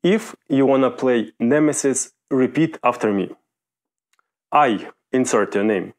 If you wanna play Nemesis, repeat after me. I, insert your name,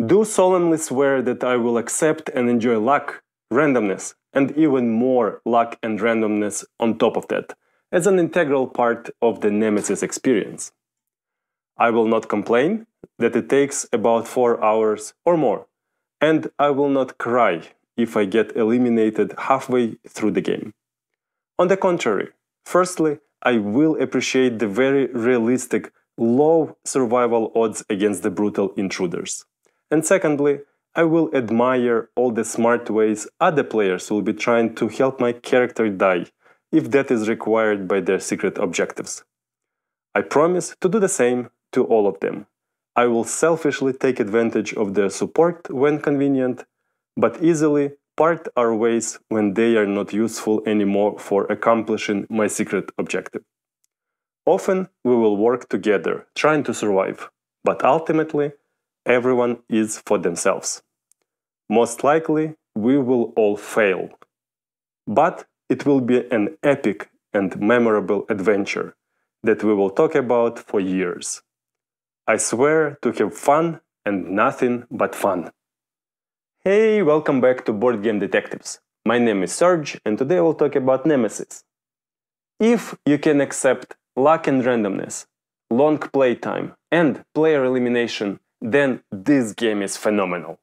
do solemnly swear that I will accept and enjoy luck, randomness, and even more luck and randomness on top of that, as an integral part of the Nemesis experience. I will not complain that it takes about 4 hours or more, and I will not cry if I get eliminated halfway through the game. On the contrary, firstly, I will appreciate the very realistic, low survival odds against the brutal intruders. And secondly, I will admire all the smart ways other players will be trying to help my character die, if that is required by their secret objectives. I promise to do the same to all of them. I will selfishly take advantage of their support when convenient, but easily part our ways when they are not useful anymore for accomplishing my secret objective. Often we will work together, trying to survive, but ultimately everyone is for themselves. Most likely we will all fail, but it will be an epic and memorable adventure that we will talk about for years. I swear to have fun and nothing but fun. Hey, welcome back to Board Game Detectives. My name is Serge, and today we'll talk about Nemesis. If you can accept luck and randomness, long playtime, and player elimination, then this game is phenomenal.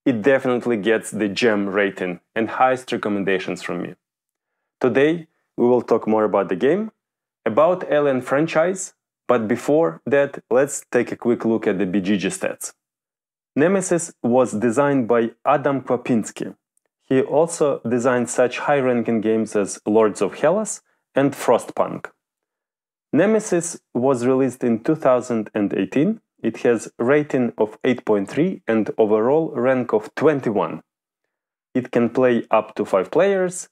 It definitely gets the gem rating and highest recommendations from me. Today, we will talk more about the game, about Alien franchise, but before that, let's take a quick look at the BGG stats. Nemesis was designed by Adam Kwapinski. He also designed such high-ranking games as Lords of Hellas and Frostpunk. Nemesis was released in 2018. It has a rating of 8.3 and overall rank of 21. It can play up to 5 players.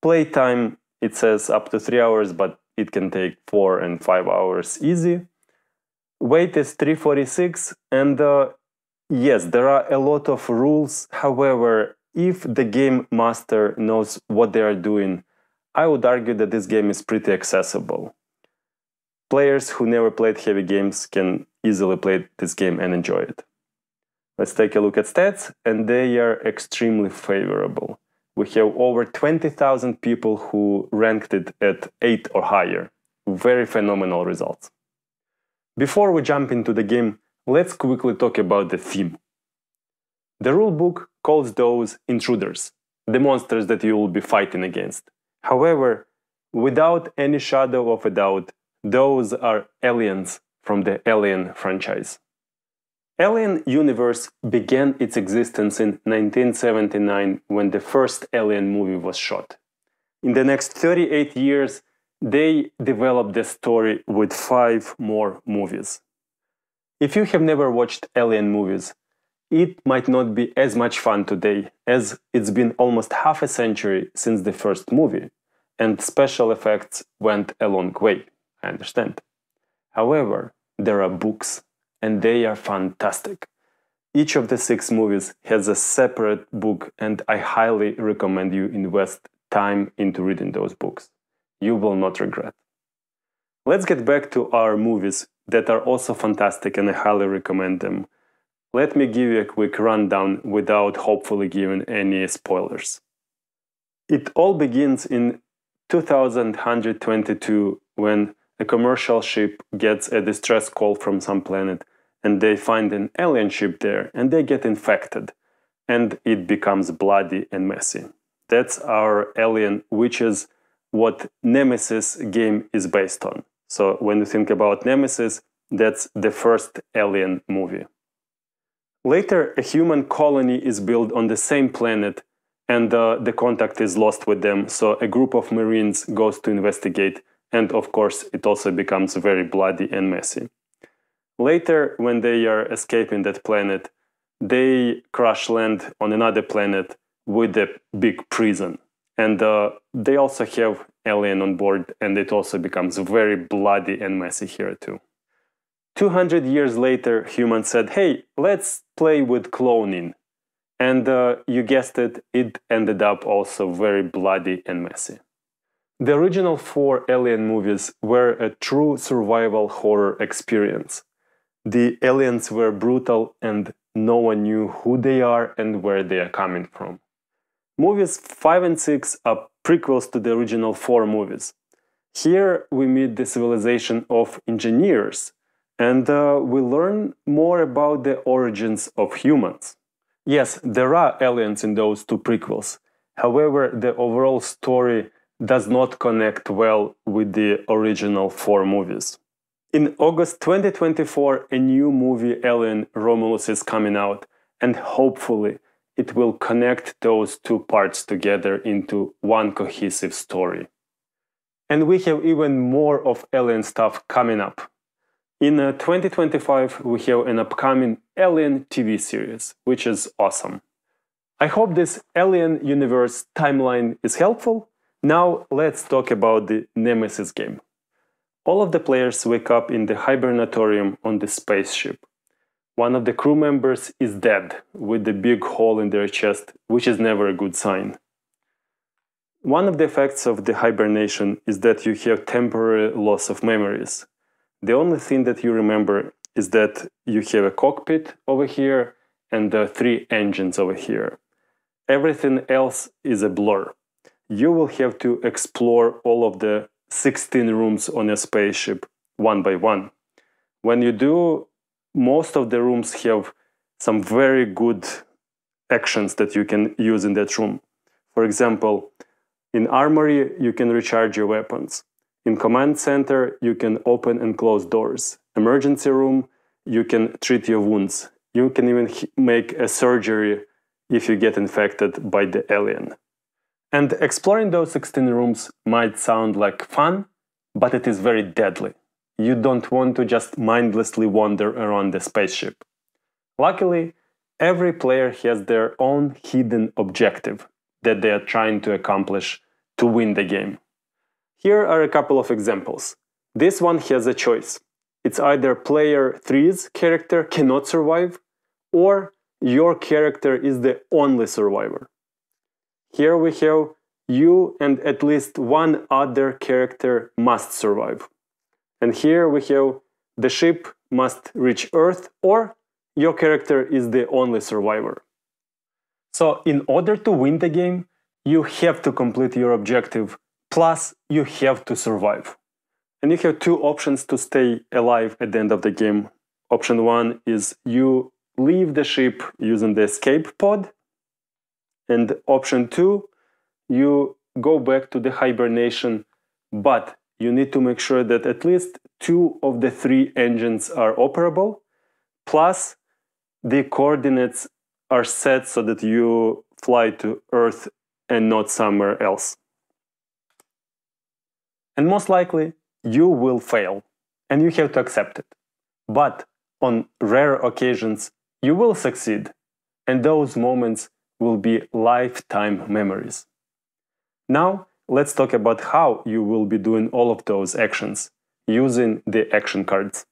Playtime, it says up to 3 hours, but it can take 4 and 5 hours easy. Weight is 346, and yes, there are a lot of rules. However, if the game master knows what they are doing, I would argue that this game is pretty accessible. Players who never played heavy games can easily play this game and enjoy it. Let's take a look at stats, and they are extremely favorable. We have over 20,000 people who ranked it at 8 or higher. Very phenomenal results. Before we jump into the game, let's quickly talk about the theme. The rulebook calls those intruders, the monsters that you will be fighting against. However, without any shadow of a doubt, those are aliens from the Alien franchise. Alien universe began its existence in 1979 when the first Alien movie was shot. In the next 38 years, they developed the story with 5 more movies. If you have never watched Alien movies, it might not be as much fun today, as it's been almost half a century since the first movie, and special effects went a long way, I understand. However, there are books, and they are fantastic. Each of the 6 movies has a separate book, and I highly recommend you invest time into reading those books. You will not regret. Let's get back to our movies that are also fantastic, and I highly recommend them. Let me give you a quick rundown without hopefully giving any spoilers. It all begins in 2122 when a commercial ship gets a distress call from some planet, and they find an alien ship there, and they get infected, and it becomes bloody and messy. That's our Alien, which is what Nemesis game is based on. So when you think about Nemesis, that's the first Alien movie. Later, a human colony is built on the same planet, and the contact is lost with them, so a group of Marines goes to investigate, and of course it also becomes very bloody and messy. Later, when they are escaping that planet, they crash land on another planet with a big prison. And they also have Alien on board, and it also becomes very bloody and messy here too. 200 years later, humans said, hey, let's play with cloning. And you guessed it, it ended up also very bloody and messy. The original 4 Alien movies were a true survival horror experience. The aliens were brutal and no one knew who they are and where they are coming from. Movies 5 and 6 are prequels to the original 4 movies. Here we meet the civilization of engineers and we learn more about the origins of humans. Yes, there are aliens in those 2 prequels. However, the overall story does not connect well with the original 4 movies. In August 2024, a new movie Alien Romulus is coming out, and hopefully it will connect those 2 parts together into one cohesive story. And we have even more of Alien stuff coming up. In 2025, we have an upcoming Alien TV series, which is awesome. I hope this Alien universe timeline is helpful. Now let's talk about the Nemesis game. All of the players wake up in the hibernatorium on the spaceship. One of the crew members is dead, with a big hole in their chest, which is never a good sign. One of the effects of the hibernation is that you have temporary loss of memories. The only thing that you remember is that you have a cockpit over here and 3 engines over here. Everything else is a blur. You will have to explore all of the 16 rooms on a spaceship one by one. When you do, most of the rooms have some very good actions that you can use in that room. For example, in Armory, you can recharge your weapons. In Command Center, you can open and close doors. Emergency room, you can treat your wounds. You can even make a surgery if you get infected by the alien. And exploring those 16 rooms might sound like fun, but it is very deadly. You don't want to just mindlessly wander around the spaceship. Luckily, every player has their own hidden objective that they are trying to accomplish to win the game. Here are a couple of examples. This one has a choice. It's either player 3's character cannot survive, or your character is the only survivor. Here we have you and at least one other character must survive. And here we have the ship must reach Earth, or your character is the only survivor. So in order to win the game, you have to complete your objective, plus you have to survive. And you have 2 options to stay alive at the end of the game. Option 1 is you leave the ship using the escape pod. And option 2, you go back to the hibernation, but you need to make sure that at least 2 of the 3 engines are operable, plus the coordinates are set so that you fly to Earth and not somewhere else. And most likely, you will fail, and you have to accept it. But on rare occasions, you will succeed, and those moments will be lifetime memories. Now, let's talk about how you will be doing all of those actions using the action cards.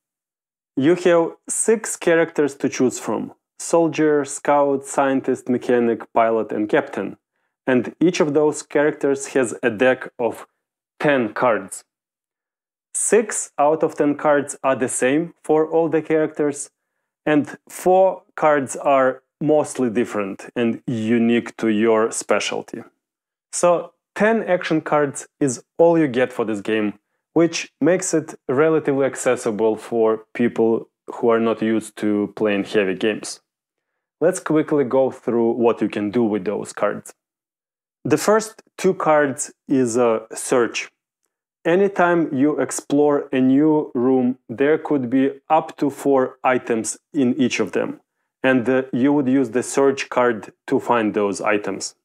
You have 6 characters to choose from: soldier, scout, scientist, mechanic, pilot, and captain. And each of those characters has a deck of 10 cards. 6 out of 10 cards are the same for all the characters, and 4 cards are mostly different and unique to your specialty. So 10 action cards is all you get for this game, which makes it relatively accessible for people who are not used to playing heavy games. Let's quickly go through what you can do with those cards. The first 2 cards is a search. Anytime you explore a new room, there could be up to 4 items in each of them, and you would use the search card to find those items.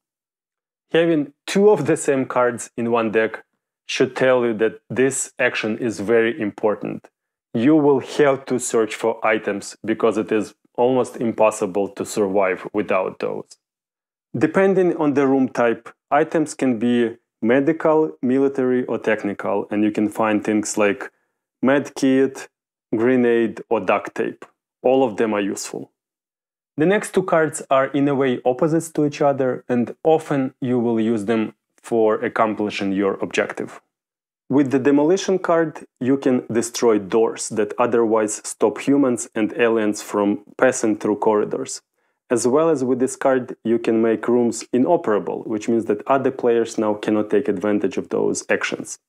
Having 2 of the same cards in one deck should tell you that this action is very important. You will have to search for items because it is almost impossible to survive without those. Depending on the room type, items can be medical, military, or technical, and you can find things like medkit, grenade, or duct tape. All of them are useful. The next 2 cards are in a way opposites to each other, and often you will use them for accomplishing your objective. With the demolition card, you can destroy doors that otherwise stop humans and aliens from passing through corridors. As well as with this card, you can make rooms inoperable, which means that other players now cannot take advantage of those actions.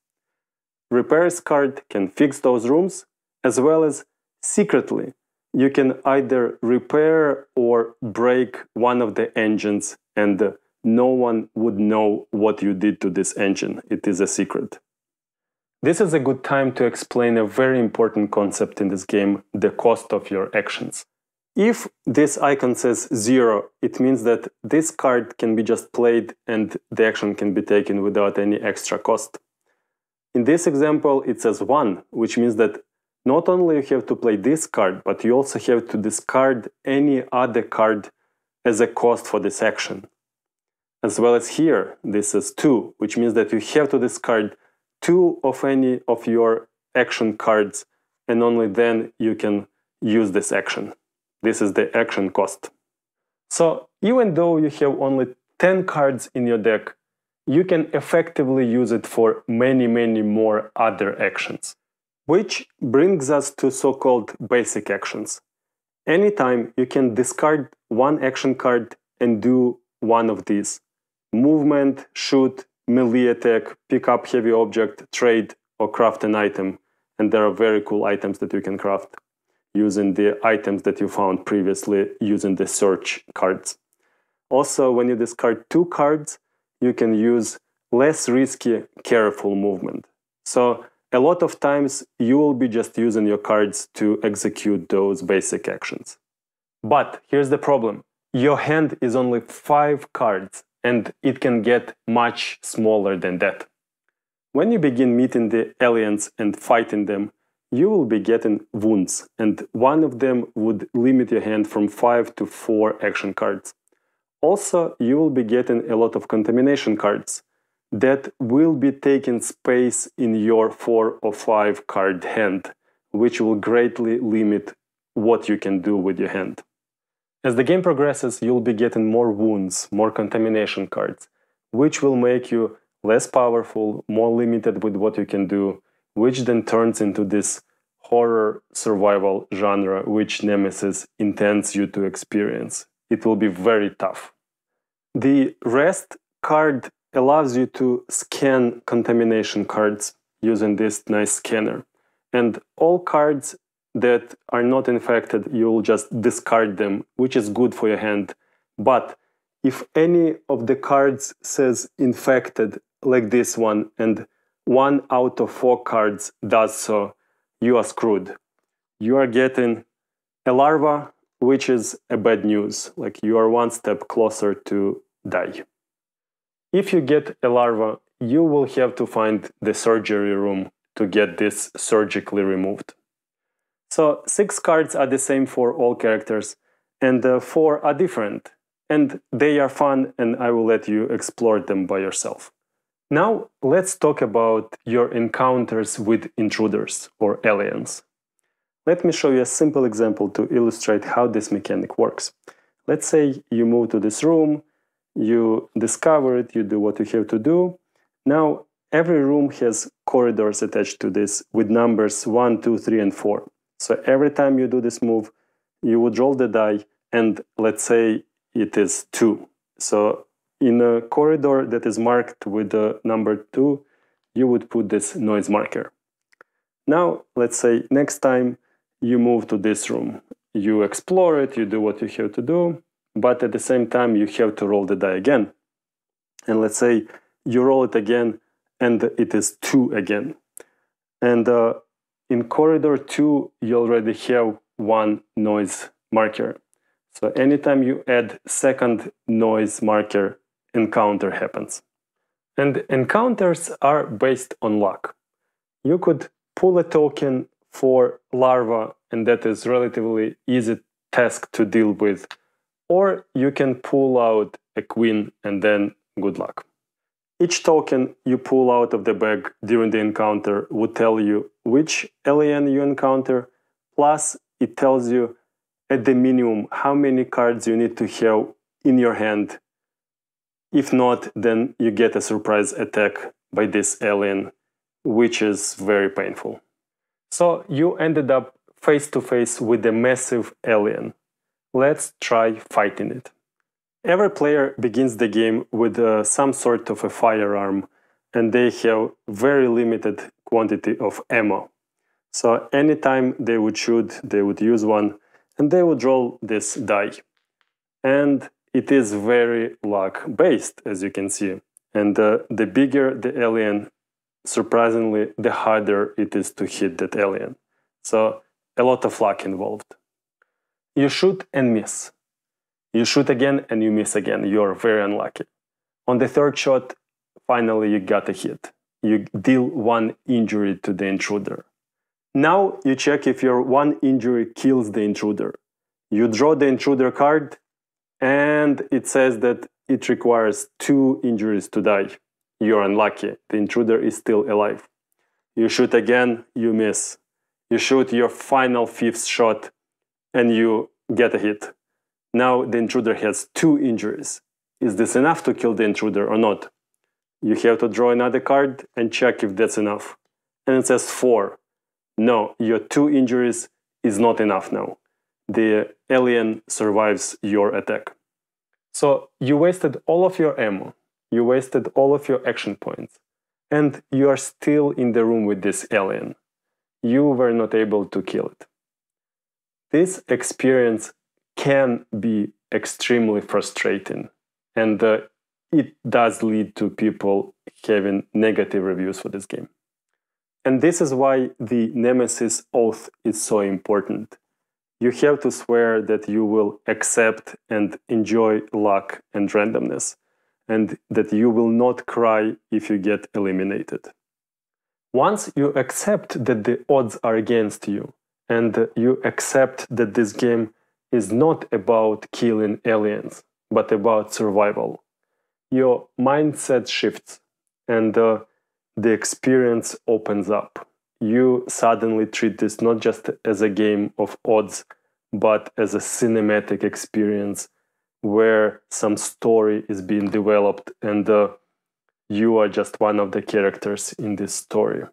Repairs card can fix those rooms, as well as secretly, you can either repair or break one of the engines and no one would know what you did to this engine. It is a secret. This is a good time to explain a very important concept in this game, the cost of your actions. If this icon says 0, it means that this card can be just played and the action can be taken without any extra cost. In this example, it says 1, which means that not only you have to play this card, but you also have to discard any other card as a cost for this action. As well as here, this is 2, which means that you have to discard 2 of any of your action cards, and only then you can use this action. This is the action cost. So even though you have only 10 cards in your deck, you can effectively use it for many more other actions. Which brings us to so-called basic actions. Anytime you can discard one action card and do one of these. Movement, shoot, melee attack, pick up heavy object, trade, or craft an item. And there are very cool items that you can craft using the items that you found previously using the search cards. Also, when you discard 2 cards, you can use less risky, careful movement. So a lot of times you will be just using your cards to execute those basic actions. But here's the problem. Your hand is only 5 cards and it can get much smaller than that. When you begin meeting the aliens and fighting them, you will be getting wounds, and one of them would limit your hand from 5 to 4 action cards. Also, you will be getting a lot of contamination cards that will be taking space in your 4 or 5 card hand, which will greatly limit what you can do with your hand. As the game progresses, you'll be getting more wounds, more contamination cards, which will make you less powerful, more limited with what you can do, which then turns into this horror survival genre which Nemesis intends you to experience. It will be very tough. The rest card allows you to scan contamination cards using this nice scanner. And all cards that are not infected, you'll just discard them, which is good for your hand. But if any of the cards says infected, like this one, and 1 out of 4 cards does so, you are screwed. You are getting a larva, which is a bad news, like you are 1 step closer to die. If you get a larva, you will have to find the surgery room to get this surgically removed. So 6 cards are the same for all characters, and 4 are different, and they are fun, and I will let you explore them by yourself. Now let's talk about your encounters with intruders or aliens. Let me show you a simple example to illustrate how this mechanic works. Let's say you move to this room, you discover it, you do what you have to do. Now every room has corridors attached to this with numbers 1, 2, 3, and 4. So every time you do this move, you would roll the die, and let's say it is 2. So in a corridor that is marked with the number 2, you would put this noise marker. Now, let's say next time you move to this room. You explore it, you do what you have to do, but at the same time you have to roll the die again. And let's say you roll it again and it is 2 again. And in corridor 2, you already have 1 noise marker. So anytime you add second noise marker, encounter happens. And encounters are based on luck. You could pull a token for larva, and that is relatively easy task to deal with. Or you can pull out a queen and then good luck. Each token you pull out of the bag during the encounter would tell you which alien you encounter, plus it tells you at the minimum how many cards you need to have in your hand If not, then you get a surprise attack by this alien, which is very painful. So you ended up face to face with a massive alien. Let's try fighting it. Every player begins the game with some sort of a firearm, and they have very limited quantity of ammo. So anytime they would shoot, they would use one, and they would roll this die. And it is very luck-based, as you can see. And the bigger the alien, surprisingly, the harder it is to hit that alien. So a lot of luck involved. You shoot and miss. You shoot again and you miss again. You're very unlucky. On the third shot, finally you got a hit. You deal one injury to the intruder. Now you check if your one injury kills the intruder. You draw the intruder card, and it says that it requires 2 injuries to die. You're unlucky. The intruder is still alive. You shoot again, you miss. You shoot your final 5th shot, and you get a hit. Now the intruder has 2 injuries. Is this enough to kill the intruder or not? You have to draw another card and check if that's enough. And it says 4. No, your 2 injuries is not enough now. The alien survives your attack. So you wasted all of your ammo. You wasted all of your action points. And you are still in the room with this alien. You were not able to kill it. This experience can be extremely frustrating, and it does lead to people having negative reviews for this game. And this is why the Nemesis Oath is so important. You have to swear that you will accept and enjoy luck and randomness, and that you will not cry if you get eliminated. Once you accept that the odds are against you, and you accept that this game is not about killing aliens, but about survival, your mindset shifts, and the experience opens up. You suddenly treat this not just as a game of odds, but as a cinematic experience where some story is being developed, and you are just one of the characters in this story.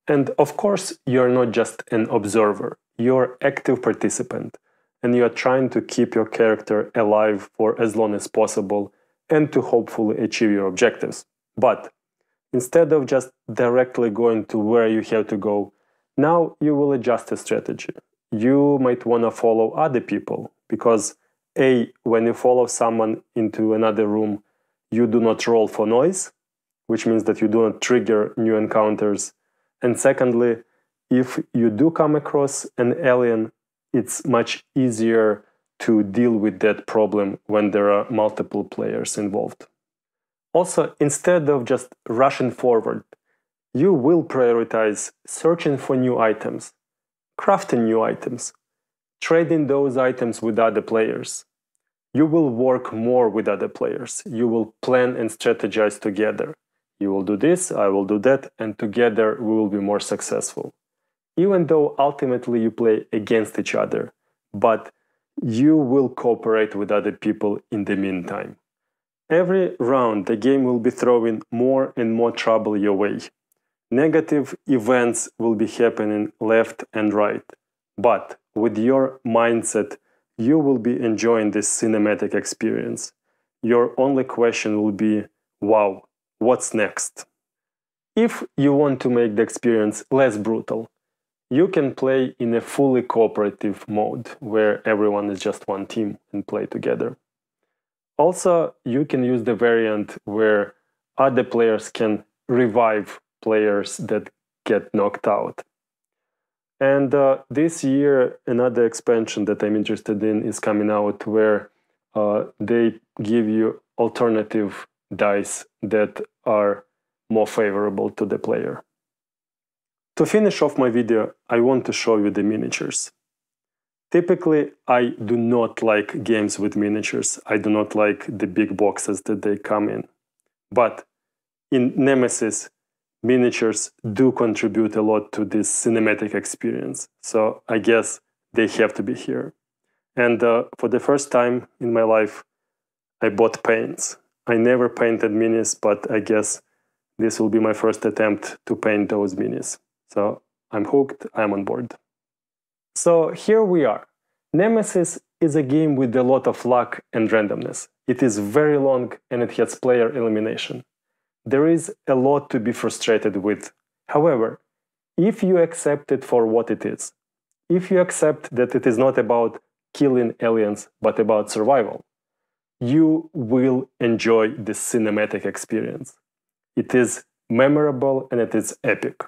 And of course, you're not just an observer, you're an active participant, and you are trying to keep your character alive for as long as possible and to hopefully achieve your objectives. But instead of just directly going to where you have to go, now you will adjust the strategy. You might want to follow other people, because A, when you follow someone into another room, you do not roll for noise, which means that you do not trigger new encounters. And secondly, if you do come across an alien, it's much easier to deal with that problem when there are multiple players involved. Also, instead of just rushing forward, you will prioritize searching for new items, crafting new items, trading those items with other players. You will work more with other players. You will plan and strategize together. You will do this, I will do that, and together we will be more successful. Even though ultimately you play against each other, but you will cooperate with other people in the meantime. Every round, the game will be throwing more and more trouble your way. Negative events will be happening left and right. But with your mindset, you will be enjoying this cinematic experience. Your only question will be, wow, what's next? If you want to make the experience less brutal, you can play in a fully cooperative mode where everyone is just one team and play together. Also, you can use the variant where other players can revive players that get knocked out. And this year, another expansion that I'm interested in is coming out where they give you alternative dice that are more favorable to the player. To finish off my video, I want to show you the miniatures. Typically, I do not like games with miniatures. I do not like the big boxes that they come in. But in Nemesis, miniatures do contribute a lot to this cinematic experience. So I guess they have to be here. And for the first time in my life, I bought paints. I never painted minis, but I guess this will be my first attempt to paint those minis. So I'm hooked, I'm on board. So here we are. Nemesis is a game with a lot of luck and randomness. It is very long and it has player elimination. There is a lot to be frustrated with. However, if you accept it for what it is, if you accept that it is not about killing aliens but about survival, you will enjoy this cinematic experience. It is memorable and it is epic.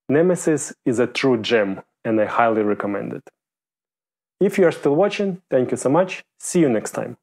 Nemesis is a true gem and I highly recommend it. If you are still watching, thank you so much. See you next time.